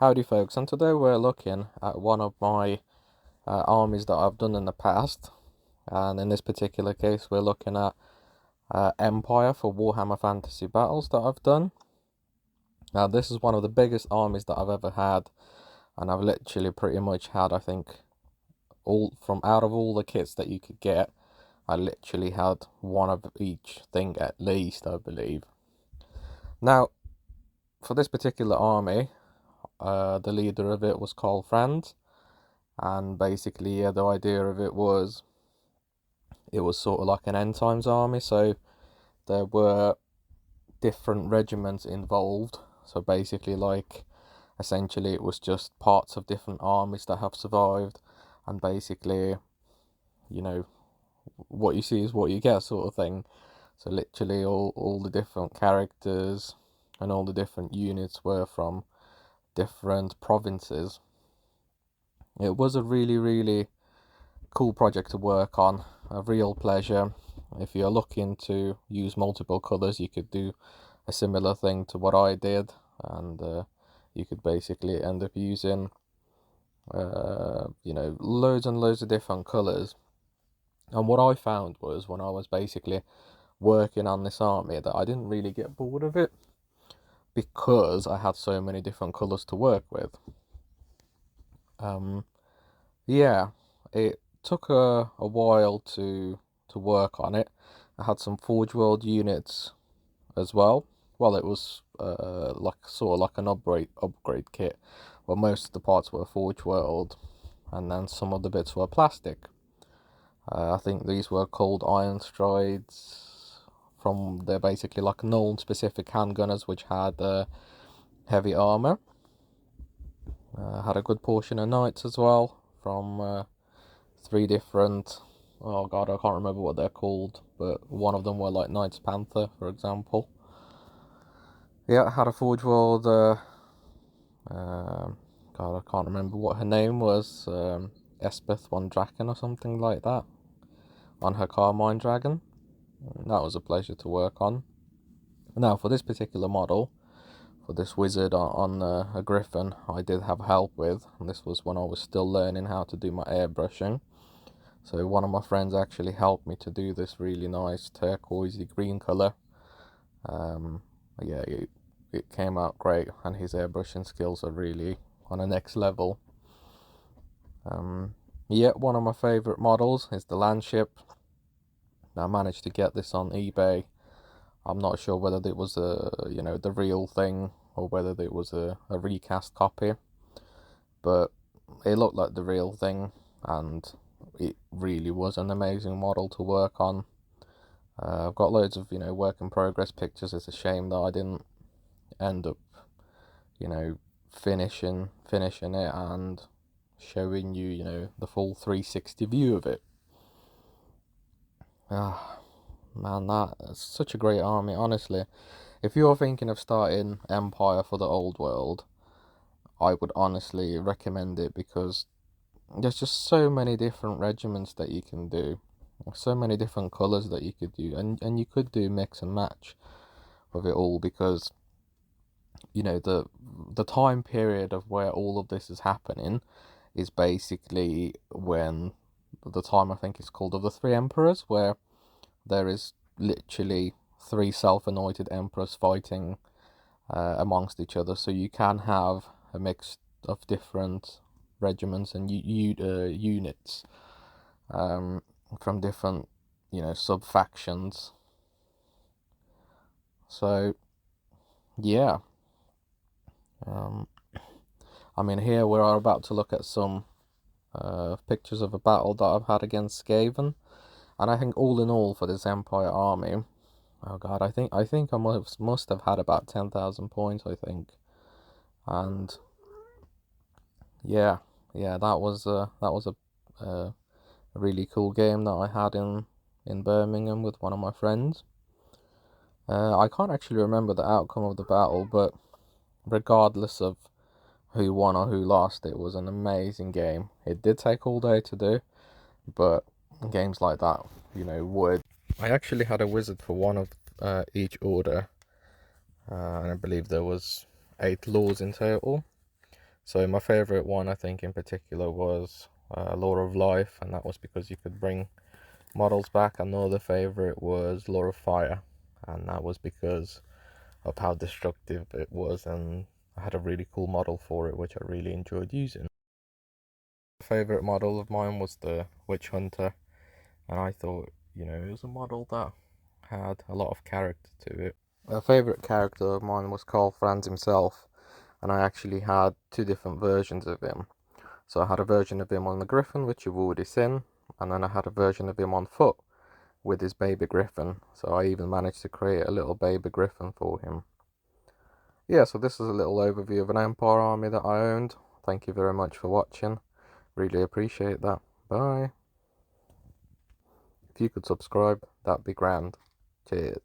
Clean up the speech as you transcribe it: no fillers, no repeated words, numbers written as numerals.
Howdy folks, and today we're looking at one of my armies that I've done in the past, and in this particular case we're looking at Empire for Warhammer Fantasy Battles that I've done. Now this is one of the biggest armies that I've ever had, and I've literally pretty much had, I think, out of all the kits that you could get, I literally had one of each thing at least, I believe. Now, for this particular army, the leader of it was Carl Franz, and basically, the idea of it was sort of like an end times army, so there were different regiments involved. So basically, essentially it was just parts of different armies that have survived, and basically, you know, what you see is what you get, sort of thing. So literally all the different characters and all the different units were from different provinces. It was a really cool project to work on, a real pleasure. If you're looking to use multiple colours, you could do a similar thing to what I did, and you could basically end up using loads and loads of different colours. And what I found was, when I was basically working on this army, that I didn't really get bored of it because I had so many different colours to work with. Yeah, it took a while to work on it. I had some Forge World units as well. Well, it was sort of like an upgrade kit, where most of the parts were Forge World, and then some of the bits were plastic. I think these were called Iron Strides. They're basically like known specific handgunners, which had heavy armor. Had a good portion of knights as well from three different. Oh god, I can't remember what they're called, but one of them were like Knights Panther, for example. Yeah, I had a Forge World. God, I can't remember what her name was. Espeth von Draken or something like that, on her Carmine Dragon. That was a pleasure to work on. Now, for this particular model, for this wizard on a Griffin, I did have help with, and this was when I was still learning how to do my airbrushing. So one of my friends actually helped me to do this really nice turquoisey green colour. Yeah, it came out great, and his airbrushing skills are really on a next level. Yeah, one of my favourite models is the Landship. I managed to get this on eBay. I'm not sure whether it was the real thing, or whether it was a recast copy, but it looked like the real thing, and it really was an amazing model to work on. I've got loads of work in progress pictures. It's a shame that I didn't end up finishing it and showing you the full 360 view of it. Ah, man, that's such a great army, honestly. If you're thinking of starting Empire for the old world, I would honestly recommend it, because there's just so many different regiments that you can do, so many different colours that you could do, and you could do mix and match with it all, because the time period of where all of this is happening is basically when the time, I think it's called, of the Three Emperors, where there is literally three self-anointed emperors fighting amongst each other. So you can have a mix of different regiments and units from different sub factions. So yeah, I mean, here we are about to look at some pictures of a battle that I've had against Skaven, and I think all in all for this Empire army, oh god, I think I must have had about 10,000 points, I think. And yeah, that was a really cool game that I had in Birmingham with one of my friends. I can't actually remember the outcome of the battle, but regardless of who won or who lost, it was an amazing game. It did take all day to do, but games like that, would. I actually had a wizard for one of each order, and I believe there was 8 laws in total. So my favourite one, I think, in particular was Law of Life, and that was because you could bring models back. Another favourite was Law of Fire, and that was because of how destructive it was, and I had a really cool model for it, which I really enjoyed using. My favourite model of mine was the Witch Hunter, and I thought, it was a model that had a lot of character to it. A favourite character of mine was Karl Franz himself, and I actually had two different versions of him. So I had a version of him on the Griffin, which you've already seen, and then I had a version of him on foot with his baby Griffin. So I even managed to create a little baby Griffin for him. Yeah, so this is a little overview of an Empire army that I owned. Thank you very much for watching. Really appreciate that. Bye. If you could subscribe, that'd be grand. Cheers.